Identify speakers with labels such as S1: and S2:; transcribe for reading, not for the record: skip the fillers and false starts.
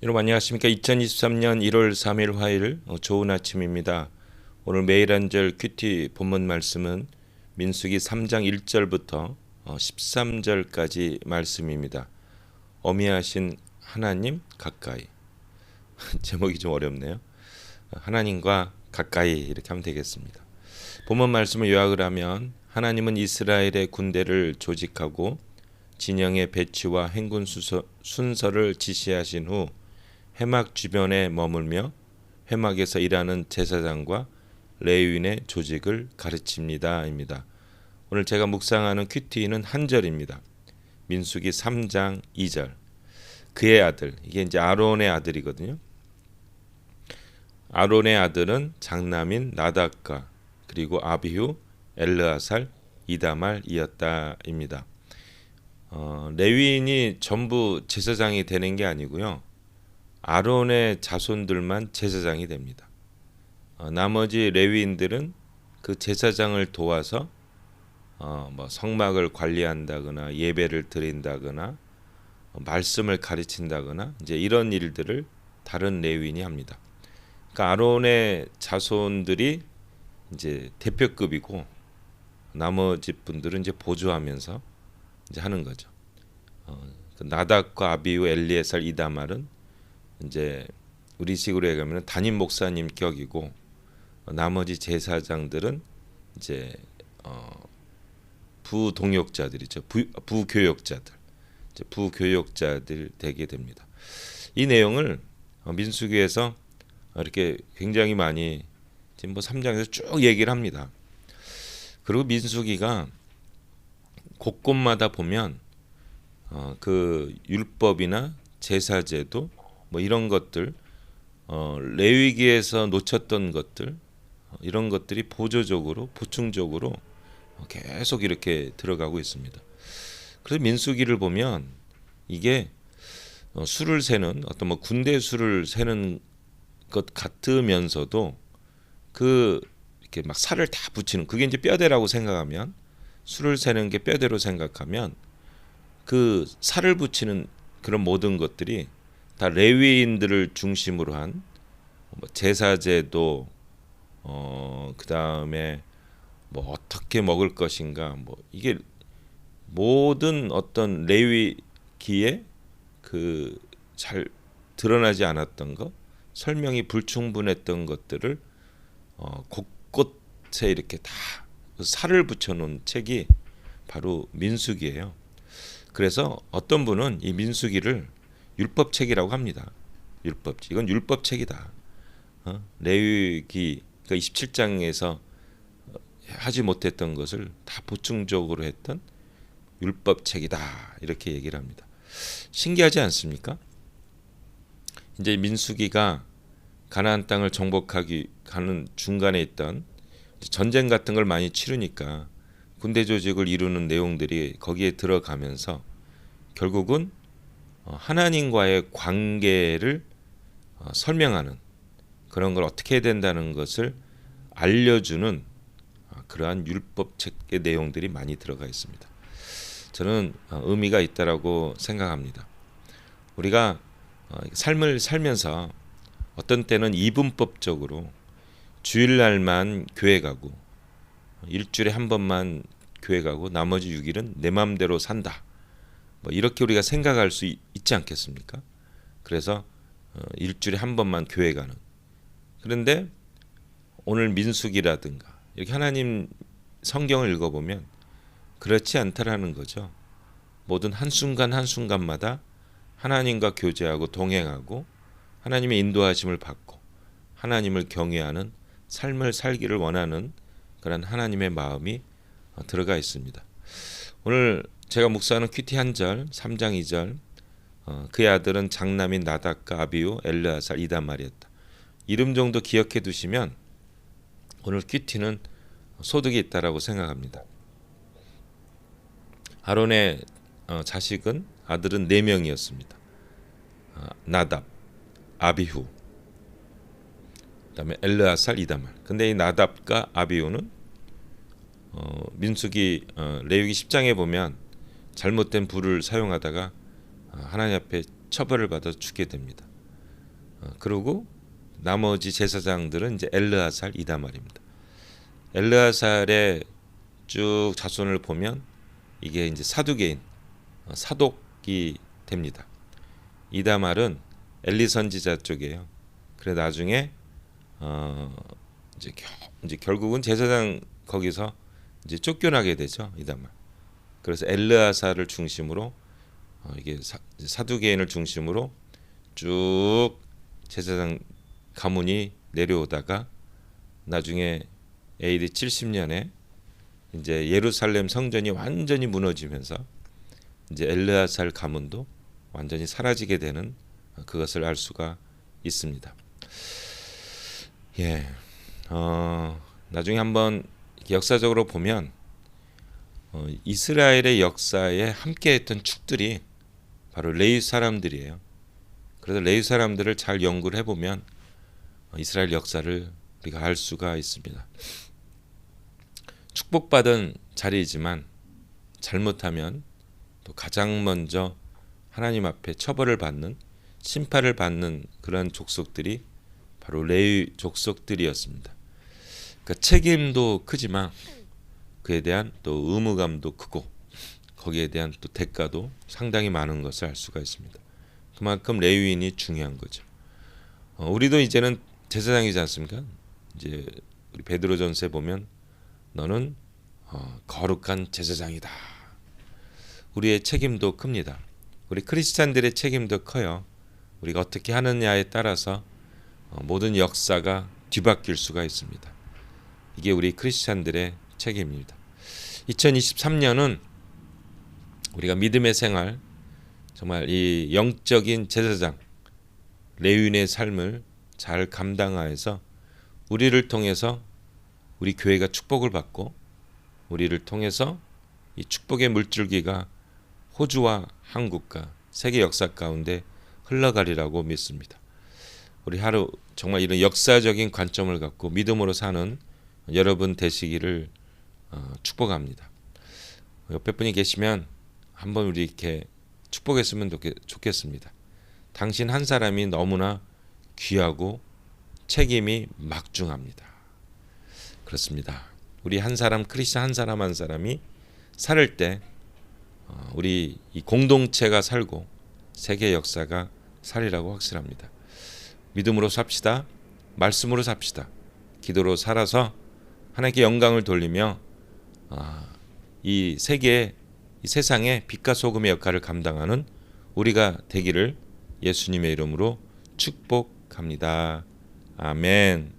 S1: 여러분 안녕하십니까? 2023년 1월 3일 화요일 좋은 아침입니다. 오늘 매일 한절 큐티 본문 말씀은 민수기 3장 1절부터 13절까지 말씀입니다. 어미하신 하나님 가까이. 제목이 좀 어렵네요. 하나님과 가까이 이렇게 하면 되겠습니다. 본문 말씀을 요약을 하면 하나님은 이스라엘의 군대를 조직하고 진영의 배치와 행군 순서를 지시하신 후 회막 주변에 머물며 회막에서 일하는 제사장과 레위인의 조직을 가르칩니다입니다. 오늘 제가 묵상하는 큐티는 한 절입니다. 민수기 3장 2절. 그의 아들, 이게 이제 아론의 아들이거든요. 아론의 아들은 장남인 나답과 그리고 아비후, 엘르아살, 이다말이었다입니다. 레위인이 전부 제사장이 되는 게 아니고요. 아론의 자손들만 제사장이 됩니다. 나머지 레위인들은 그 제사장을 도와서 성막을 관리한다거나 예배를 드린다거나 말씀을 가르친다거나 이제 이런 일들을 다른 레위인이 합니다. 그러니까 아론의 자손들이 이제 대표급이고 나머지 분들은 이제 보조하면서 이제 하는 거죠. 나답과 아비후, 엘리에살, 이다말은 이제 우리식으로 얘기하면 담임 목사님 격이고 나머지 제사장들은 이제 부동역자들이죠. 부교역자들, 이제 부교역자들 되게 됩니다. 이 내용을 민수기에서 이렇게 굉장히 많이 지금 3장에서 쭉 얘기를 합니다. 그리고 민수기가 곳곳마다 보면 그 율법이나 제사제도 이런 것들, 레위기에서 놓쳤던 것들, 이런 것들이 보조적으로 보충적으로 계속 이렇게 들어가고 있습니다. 그래서 민수기를 보면 이게 수를 세는 어떤 군대 수를 세는 것 같으면서도 그 이렇게 막 살을 다 붙이는 그게 이제 뼈대라고 생각하면 수를 세는 게 뼈대로 생각하면 그 살을 붙이는 그런 모든 것들이 다 레위인들을 중심으로 한 제사제도, 그 다음에 어떻게 먹을 것인가, 이게 모든 어떤 레위기에 그 잘 드러나지 않았던 것, 설명이 불충분했던 것들을 곳곳에 이렇게 다 살을 붙여놓은 책이 바로 민수기예요. 그래서 어떤 분은 이 민수기를 율법책이라고 합니다. 율법책. 이건 율법책이다. 레위기 그러니까 27장에서 하지 못했던 것을 다 보충적으로 했던 율법책이다. 이렇게 얘기를 합니다. 신기하지 않습니까? 이제 민수기가 가나안 땅을 정복하기 가는 중간에 있던 전쟁 같은 걸 많이 치르니까 군대 조직을 이루는 내용들이 거기에 들어가면서 결국은 하나님과의 관계를 설명하는 그런 걸 어떻게 해야 된다는 것을 알려주는 그러한 율법책의 내용들이 많이 들어가 있습니다. 저는 의미가 있다라고 생각합니다. 우리가 삶을 살면서 어떤 때는 이분법적으로 주일날만 교회 가고 일주일에 한 번만 교회 가고 나머지 6일은 내 마음대로 산다. 이렇게 우리가 생각할 수 있지 않겠습니까? 그래서 일주일에 한 번만 교회 가는. 그런데 오늘 민수기라든가 이렇게 하나님 성경을 읽어보면 그렇지 않다라는 거죠. 모든 한순간 한순간마다 하나님과 교제하고 동행하고 하나님의 인도하심을 받고 하나님을 경외하는 삶을 살기를 원하는 그런 하나님의 마음이 들어가 있습니다. 오늘 제가 묵상하는 큐티 한 절, 3장 2절. 그의 아들은 장남인 나답과 아비후, 엘르아살, 이다말이었다. 이름 정도 기억해 두시면 오늘 큐티는 소득이 있다라고 생각합니다. 아론의 자식은 아들은 4명이었습니다. 나답, 아비후, 그다음에 엘르아살, 이다말. 근데 이 나답과 아비후는 민수기 레위기 10장에 보면 잘못된 불을 사용하다가 하나님 앞에 처벌을 받아 죽게 됩니다. 그리고 나머지 제사장들은 이제 엘르아살, 이다말입니다. 엘르아살의 쭉 자손을 보면 이게 이제 사두개인, 사독이 됩니다. 이다말은 엘리 선지자 쪽이에요. 그래 나중에 이제 결국은 제사장 거기서 이제 쫓겨나게 되죠. 이다말. 그래서 엘르아살을 중심으로 이게 사두개인을 중심으로 쭉 제사장 가문이 내려오다가 나중에 AD 70년에 이제 예루살렘 성전이 완전히 무너지면서 이제 엘르아살 가문도 완전히 사라지게 되는 그것을 알 수가 있습니다. 예, 나중에 한번 역사적으로 보면 이스라엘의 역사에 함께했던 축들이 바로 레위 사람들이에요. 그래서 레위 사람들을 잘 연구를 해보면 이스라엘 역사를 우리가 알 수가 있습니다. 축복받은 자리이지만 잘못하면 또 가장 먼저 하나님 앞에 처벌을 받는, 심판을 받는 그런 족속들이 바로 레위 족속들이었습니다. 그러니까 책임도 크지만 그에 대한 또 의무감도 크고 거기에 대한 또 대가도 상당히 많은 것을 알 수가 있습니다. 그만큼 레위인이 중요한 거죠. 우리도 이제는 제사장이지 않습니까? 이제 우리 베드로전서에 보면 너는 거룩한 제사장이다. 우리의 책임도 큽니다. 우리 크리스찬들의 책임도 커요. 우리가 어떻게 하느냐에 따라서 모든 역사가 뒤바뀔 수가 있습니다. 이게 우리 크리스찬들의 책임입니다. 2023년은 우리가 믿음의 생활, 정말 이 영적인 제사장, 레위인의 삶을 잘 감당하여서 우리를 통해서 우리 교회가 축복을 받고 우리를 통해서 이 축복의 물줄기가 호주와 한국과 세계 역사 가운데 흘러가리라고 믿습니다. 우리 하루 정말 이런 역사적인 관점을 갖고 믿음으로 사는 여러분 되시기를 축복합니다. 옆에 분이 계시면 한번 우리 이렇게 축복했으면 좋겠습니다. 당신 한 사람이 너무나 귀하고 책임이 막중합니다. 그렇습니다. 우리 한 사람, 크리스찬 한 사람 한 사람이 살 때 우리 이 공동체가 살고 세계 역사가 살리라고 확실합니다. 믿음으로 삽시다. 말씀으로 삽시다. 기도로 살아서 하나님께 영광을 돌리며 이 세계에, 이 세상에 빛과 소금의 역할을 감당하는 우리가 되기를 예수님의 이름으로 축복합니다. 아멘.